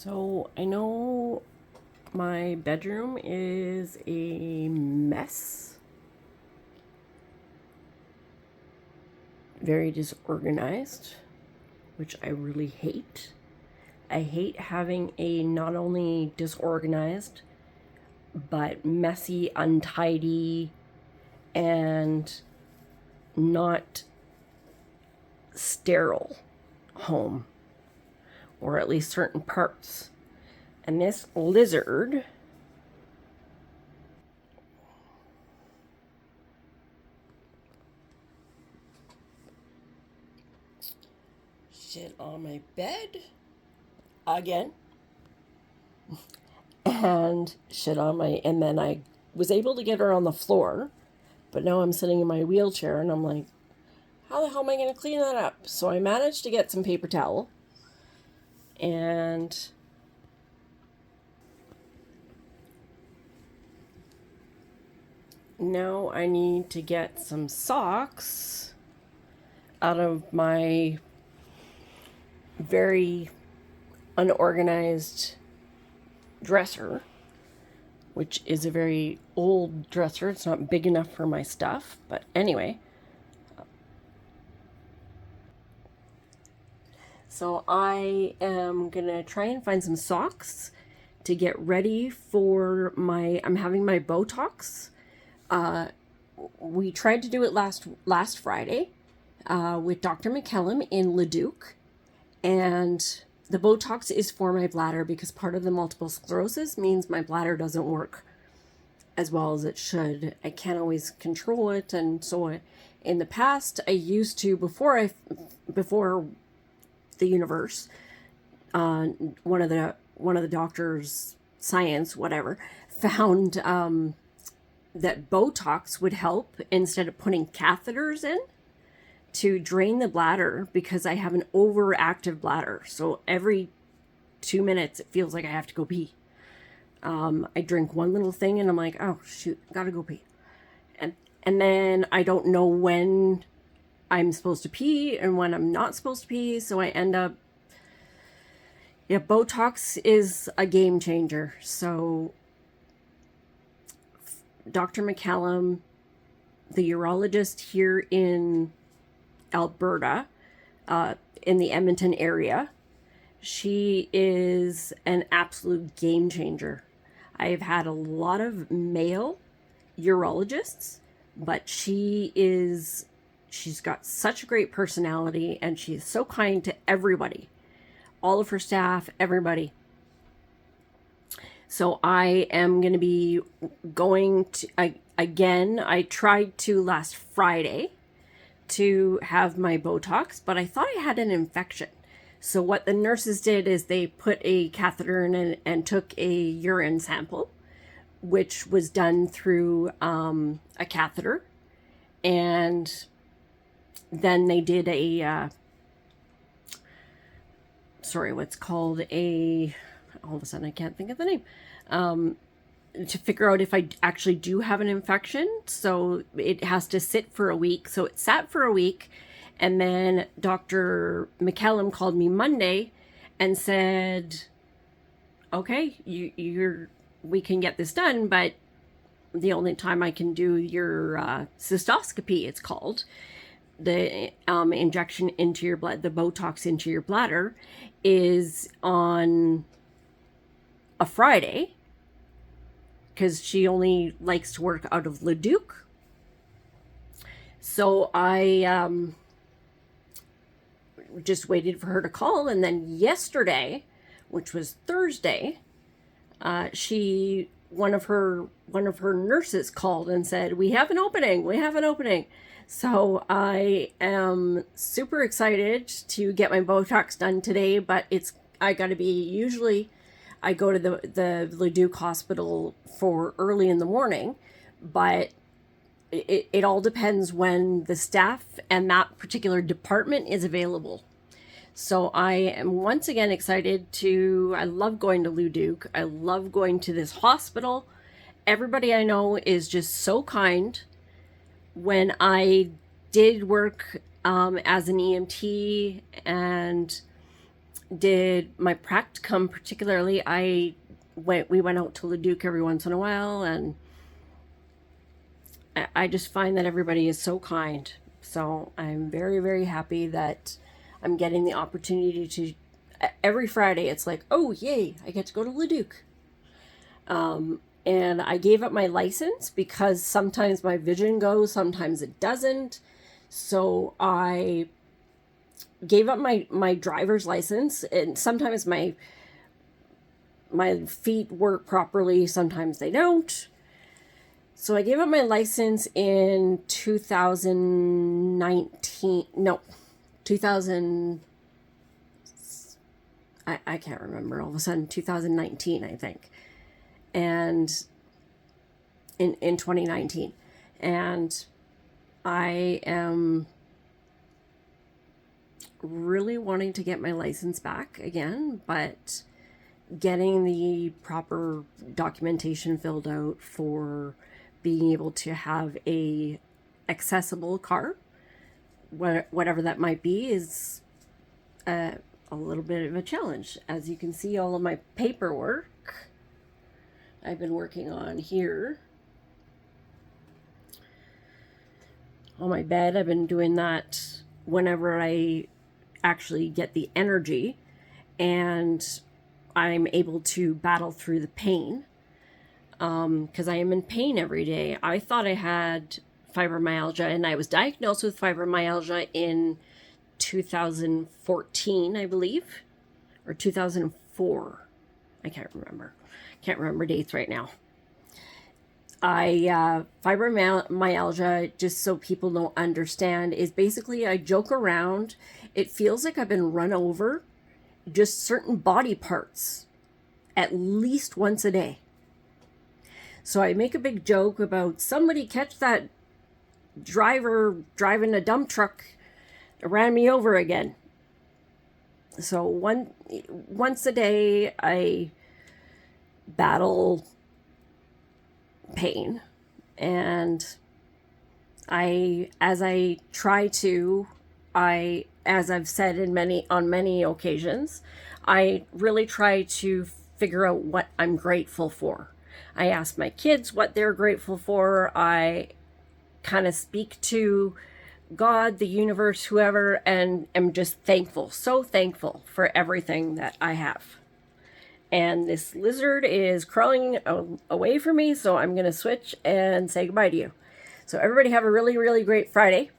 So I know my bedroom is a mess, very disorganized, which I really hate. I hate having a not only disorganized, but messy, untidy, and not sterile home, or at least certain parts. And this lizard shit on my bed again and shit on my, and then I was able to get her on the floor, but now I'm sitting in my wheelchair and I'm like, how the hell am I going to clean that up? So I managed to get some paper towel, and now I need to get some socks out of my very unorganized dresser, which is a very old dresser. It's not big enough for my stuff, but anyway. So I am gonna try and find some socks to get ready for I'm having my Botox. We tried to do it last Friday with Dr. McCallum in Leduc, and the Botox is for my bladder because part of the multiple sclerosis means my bladder doesn't work as well as it should. I can't always control it, and so in the past I used to before the universe, one of the doctors, science, whatever, found that Botox would help instead of putting catheters in to drain the bladder, because I have an overactive bladder. So every 2 minutes it feels like I have to go pee. I drink one little thing and I'm like, oh shoot, gotta go pee. And then I don't know when I'm supposed to pee and when I'm not supposed to pee. So I end up, Botox is a game changer. So Dr. McCallum, the urologist here in Alberta, in the Edmonton area, she is an absolute game changer. I've had a lot of male urologists, but she's got such a great personality, and she's so kind to everybody, all of her staff, everybody. So I am going to be going to, again, I tried to last Friday to have my Botox, but I thought I had an infection. So what the nurses did is they put a catheter in and took a urine sample, which was done through a catheter. And then they did all of a sudden I can't think of the name, to figure out if I actually do have an infection. So it has to sit for a week. So it sat for a week. And then Dr. McCallum called me Monday and said, okay, we can get this done, but the only time I can do your cystoscopy, it's called, the injection into your blood, the Botox into your bladder, is on a Friday, because she only likes to work out of Leduc. So I just waited for her to call, and then yesterday, which was Thursday, one of her nurses called and said, we have an opening. So I am super excited to get my Botox done today, but usually I go to the Leduc hospital for early in the morning, but it all depends when the staff and that particular department is available. So I am once again excited I love going to Leduc. I love going to this hospital. Everybody I know is just so kind. When I did work as an EMT and did my practicum particularly. We went out to Leduc every once in a while, and I just find that everybody is so kind. So I'm very, very happy that I'm getting the opportunity to, every Friday it's like, oh yay, I get to go to Leduc. And I gave up my license because sometimes my vision goes, sometimes it doesn't. So I gave up my driver's license, and sometimes my feet work properly, sometimes they don't. So I gave up my license in 2019. No, 2000. I can't remember. All of a sudden, 2019, I think. And in 2019. And I am really wanting to get my license back again, but getting the proper documentation filled out for being able to have a accessible car, whatever that might be, is a little bit of a challenge. As you can see, all of my paperwork I've been working on here on my bed. I've been doing that whenever I actually get the energy and I'm able to battle through the pain, because I am in pain every day. I thought I had fibromyalgia, and I was diagnosed with fibromyalgia in 2014, I believe, or 2004. I can't remember dates right now. Fibromyalgia, just so people don't understand, is basically I joke around. It feels like I've been run over, just certain body parts, at least once a day. So I make a big joke about somebody catch that driver driving a dump truck ran me over again. So once a day I battle pain, and as I've said on many occasions, I really try to figure out what I'm grateful for. I ask my kids what they're grateful for. I kind of speak to God, the universe, whoever, and am just thankful, so thankful for everything that I have. And this lizard is crawling away from me, so I'm going to switch and say goodbye to you. So everybody have a really, really great Friday.